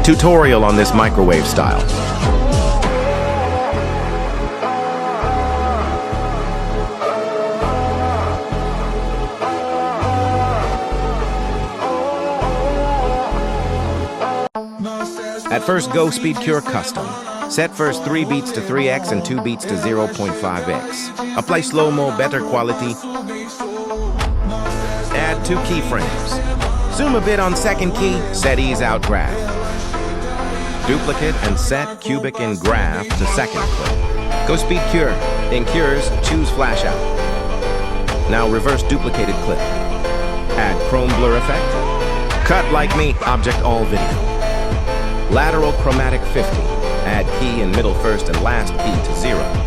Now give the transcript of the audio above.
Tutorial on this microwave style. At first, go Speed Cure Custom. Set first 3 beats to 3x and 2 beats to 0.5x. Apply slow-mo, better quality. Add 2 keyframes. Zoom a bit on second key, set ease out graph. Duplicate and set cubic in graph to second clip. Go Speed Cure. In Cures, choose Flash Out. Now reverse duplicated clip. Add Chrome Blur effect. Cut like me, object all video. Lateral chromatic 50. Add key in middle first and last key to 0.